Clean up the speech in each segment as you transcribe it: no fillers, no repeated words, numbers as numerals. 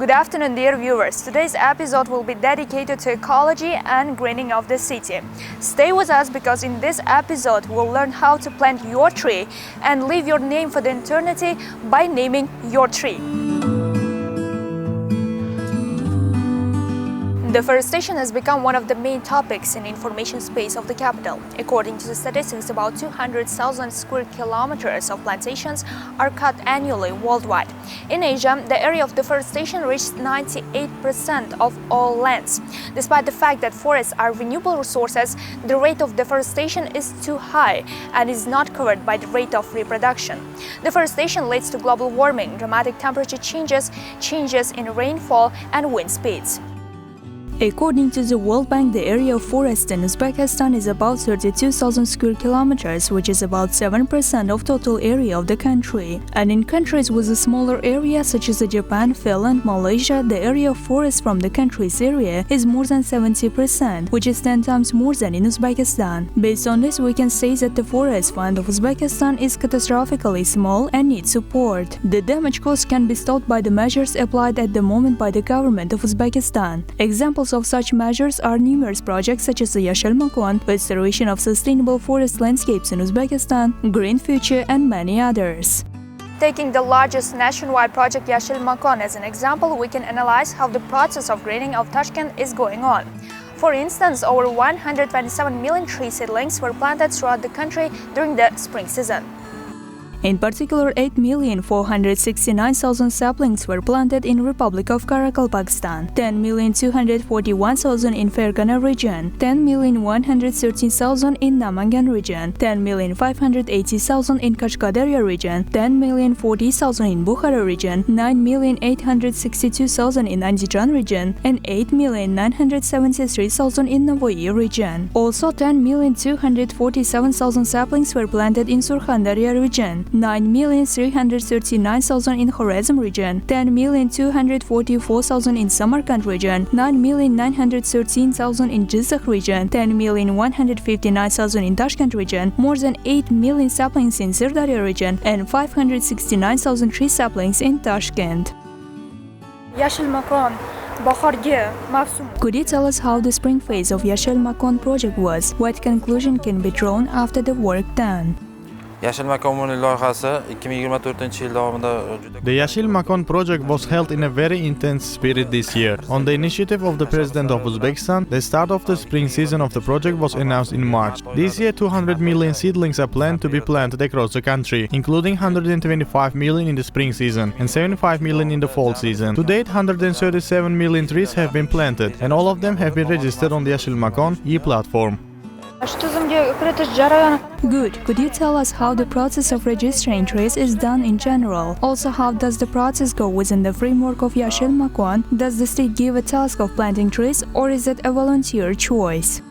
Good afternoon, dear viewers. Today's episode will be dedicated to ecology and greening of the city. Stay with us because in this episode we'll learn how to plant your tree and leave your name for the eternity by naming your tree. Deforestation has become one of the main topics in the information space of the capital. According to the statistics, about 200,000 square kilometers of plantations are cut annually worldwide. In Asia, the area of deforestation reached 98% of all lands. Despite the fact that forests are renewable resources, the rate of deforestation is too high and is not covered by the rate of reproduction. Deforestation leads to global warming, dramatic temperature changes, changes in rainfall and wind speeds. According to the World Bank, the area of forest in Uzbekistan is about 32,000 square kilometers, which is about 7% of total area of the country. And in countries with a smaller area, such as Japan, Finland, Malaysia, the area of forest from the country's area is more than 70%, which is 10 times more than in Uzbekistan. Based on this, we can say that the forest fund of Uzbekistan is catastrophically small and needs support. The damage caused can be stopped by the measures applied at the moment by the government of Uzbekistan. Examples of such measures are numerous projects such as the Yashil Makon, restoration of sustainable forest landscapes in Uzbekistan, Green Future, and many others. Taking the largest nationwide project Yashil Makon as an example, we can analyze how the process of greening of Tashkent is going on. For instance, over 127 million tree seedlings were planted throughout the country during the spring season. In particular, 8,469,000 saplings were planted in Republic of Karakol, Pakistan, 10,241,000 in Fergana region, 10,113,000 in Namangan region, 10,580,000 in Kashgadarya region, 10,040,000 in Bukhara region, 9,862,000 in Andijan region, and 8,973,000 in Navoiy region. Also, 10,247,000 saplings were planted in Surkhandarya region, 9,339,000 in Khwarezm region, 10,244,000 in Samarkand region, 9,913,000 in Jizakh region, 10,159,000 in Tashkent region, more than 8 million saplings in Sirdarya region, and 569,000 tree saplings in Tashkent. Yashil Makon. Could you tell us how the spring phase of Yashil Makon project was? What conclusion can be drawn after the work done? Yashil Makon loyihasi 2024-yil davomida The Yashil Makon project was held in a very intense spirit this year. On the initiative of the President of Uzbekistan, the start of the spring season of the project was announced in March. This year, 200 million seedlings are planned to be planted across the country, including 125 million in the spring season and 75 million in the fall season. To date, 137 million trees have been planted, and all of them have been registered on the Yashil Makon e-platform. Good. Could you tell us how the process of registering trees is done in general? Also, how does the process go within the framework of Yashil Makon? Does the state give a task of planting trees, or is it a volunteer choice?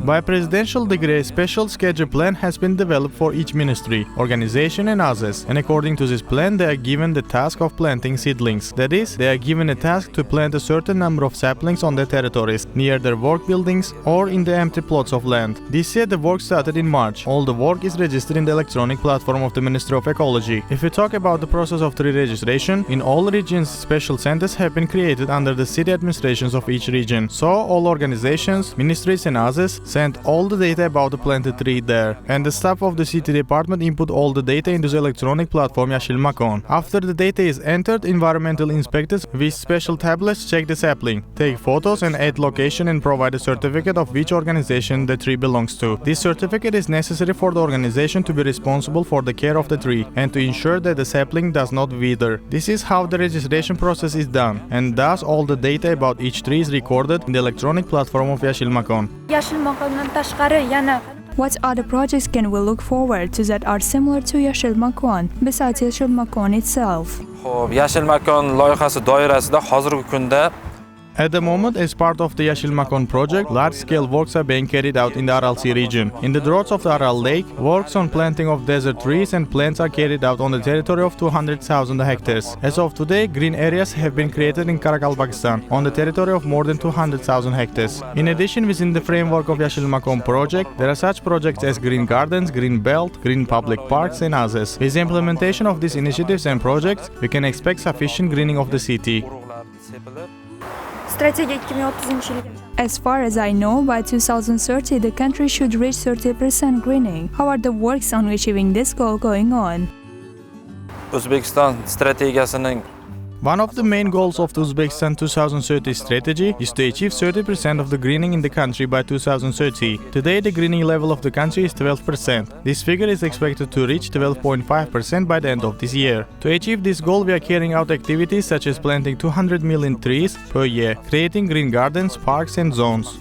By presidential decree, a special schedule plan has been developed for each ministry, organization and others, and according to this plan they are given the task of planting seedlings. That is, they are given a task to plant a certain number of saplings on their territories, near their work buildings or in the empty plots of land. This year the work started in March. All the work is registered in the electronic platform of the Ministry of Ecology. If we talk about the process of tree registration, in all regions special centers have been created under the city administrations of each region. So all organizations, ministries and others sent all the data about the planted tree there, and the staff of the city department input all the data into the electronic platform Yashil Makon. After the data is entered, environmental inspectors with special tablets check the sapling, take photos and add location and provide a certificate of which organization the tree belongs to. This certificate is necessary for the organization to be responsible for the care of the tree and to ensure that the sapling does not wither. This is how the registration process is done, and thus all the data about each tree is recorded in the electronic platform of Yashil Makon. What other projects can we look forward to that are similar to Yashil Makon, besides Yashil Makon itself? Yashil Makon loyihasi doirasida hozirgi kunda At the moment, as part of the Yashil Makon project, large-scale works are being carried out in the Aral Sea region. In the droughts of the Aral Lake, works on planting of desert trees and plants are carried out on the territory of 200,000 hectares. As of today, green areas have been created in Karakal, Pakistan, on the territory of more than 200,000 hectares. In addition, within the framework of Yashil Makon project, there are such projects as green gardens, green belt, green public parks and others. With the implementation of these initiatives and projects, we can expect sufficient greening of the city. Strategiya 2030 As far as I know, by 2030 the country should reach 30% greening. How are the works on achieving this goal going on? O'zbekiston strategiyasining One of the main goals of the Uzbekistan 2030 strategy is to achieve 30% of the greening in the country by 2030. Today, the greening level of the country is 12%. This figure is expected to reach 12.5% by the end of this year. To achieve this goal, we are carrying out activities such as planting 200 million trees per year, creating green gardens, parks and zones.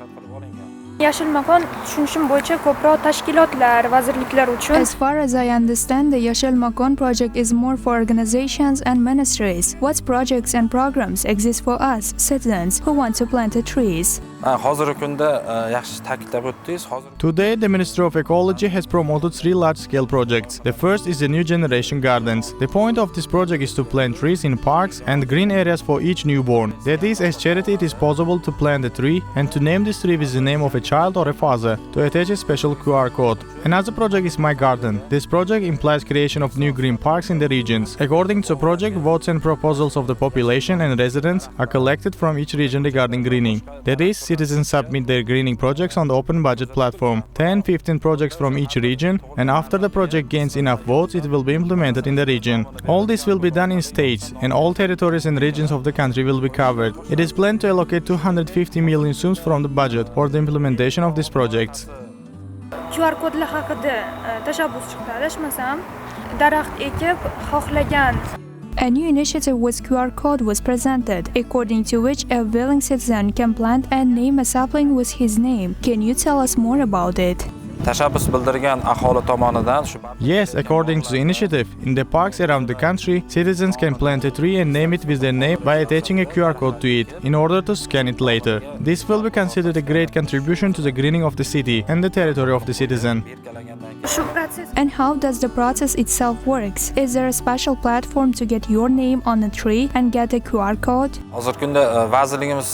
Yashil Makon tushunishim bo'yicha ko'proq tashkilotlar, vazirliklar uchun. As far as I understand, the Yashil Makon project is more for organizations and ministries. What projects and programs exist for us, citizens, who want to plant the trees? hozirgi kunda yaxshi ta'kidlab o'tdingiz. Today, the Ministry of Ecology has promoted 3 large-scale projects. The first is the New Generation Gardens. The point of this project is to plant trees in parks and green areas for each newborn. That is, as charity, it is possible to plant a tree and to name this tree with the name of a child or a father, to attach a special QR code. Another project is My Garden. This project implies creation of new green parks in the regions. According to the project, votes and proposals of the population and residents are collected from each region regarding greening. That is, citizens submit their greening projects on the open budget platform. 10-15 projects from each region, and after the project gains enough votes, it will be implemented in the region. All this will be done in stages, and all territories and regions of the country will be covered. It is planned to allocate 250 million soums from the budget for the implementation of these projects. QR kodlar haqida tashabbus chiqdi, adashmasam, daraxt ekib xohlagan. A new initiative with QR code was presented, according to which a willing citizen can plant and name a sapling with his name. Can you tell us more about it? Tashabbus bildirgan aholi tomonidan Yes, according to the initiative, in the parks around the country, citizens can plant a tree and name it with their name by attaching a QR code to it, in order to scan it later. This will be considered a great contribution to the greening of the city and the territory of the citizen. And how does the process itself works? Is there a special platform to get your name on a tree and get a QR code? hozirgi kunda vazirligimiz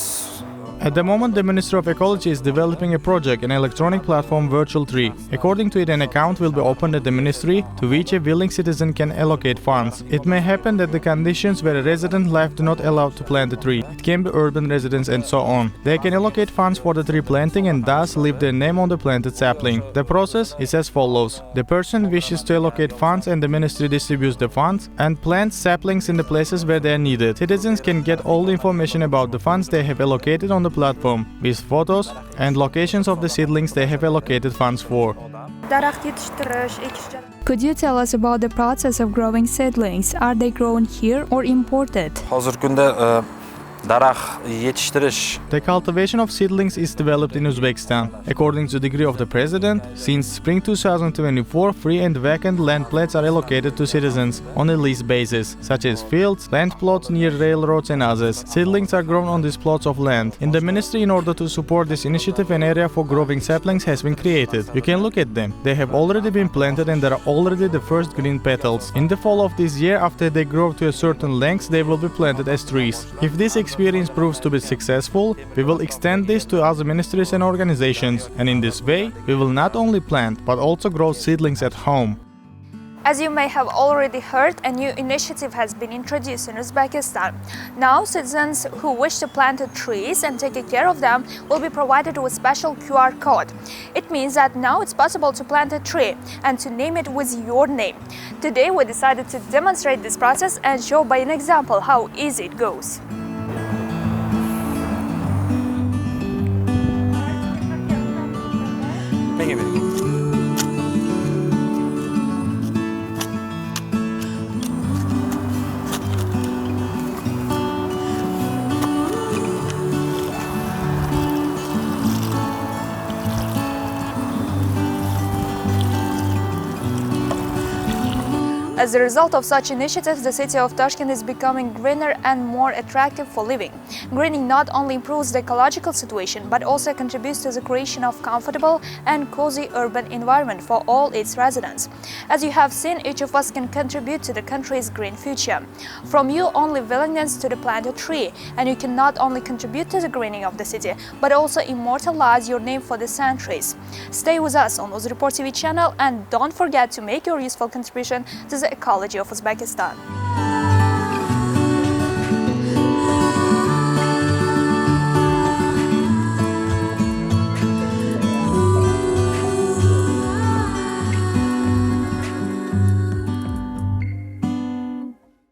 At the moment, the Ministry of Ecology is developing a project, an electronic platform Virtual Tree. According to it, an account will be opened at the ministry to which a willing citizen can allocate funds. It may happen that the conditions where a resident life do not allow to plant a tree. It can be urban residents and so on. They can allocate funds for the tree planting and thus leave their name on the planted sapling. The process is as follows. The person wishes to allocate funds and the ministry distributes the funds and plants saplings in the places where they are needed. Citizens can get all the information about the funds they have allocated on the platform, with photos and locations of the seedlings they have allocated funds for. Could you tell us about the process of growing seedlings? Are they grown here or imported? hozirgi kunda daraxt yetishtirish The cultivation of seedlings is developed in Uzbekistan. According to the decree of the President, since spring 2024, free and vacant land plots are allocated to citizens on a lease basis, such as fields, land plots near railroads and others. Seedlings are grown on these plots of land. In the ministry, in order to support this initiative, an area for growing saplings has been created. You can look at them. They have already been planted and there are already the first green petals. In the fall of this year, after they grow to a certain length, they will be planted as trees. If this experience proves to be successful, we will extend this to other ministries and organizations, and in this way, we will not only plant but also grow seedlings at home. As you may have already heard, a new initiative has been introduced in Uzbekistan. Now, citizens who wish to plant trees and take care of them will be provided with special QR code. It means that now it's possible to plant a tree and to name it with your name. Today, we decided to demonstrate this process and show by an example how easy it goes. Thank you. As a result of such initiatives, the city of Tashkent is becoming greener and more attractive for living. Greening not only improves the ecological situation, but also contributes to the creation of comfortable and cozy urban environment for all its residents. As you have seen, each of us can contribute to the country's green future. From you only willingness to plant a tree, and you can not only contribute to the greening of the city, but also immortalize your name for the centuries. Stay with us on UzReport TV channel and don't forget to make your useful contribution to the ecology of Uzbekistan.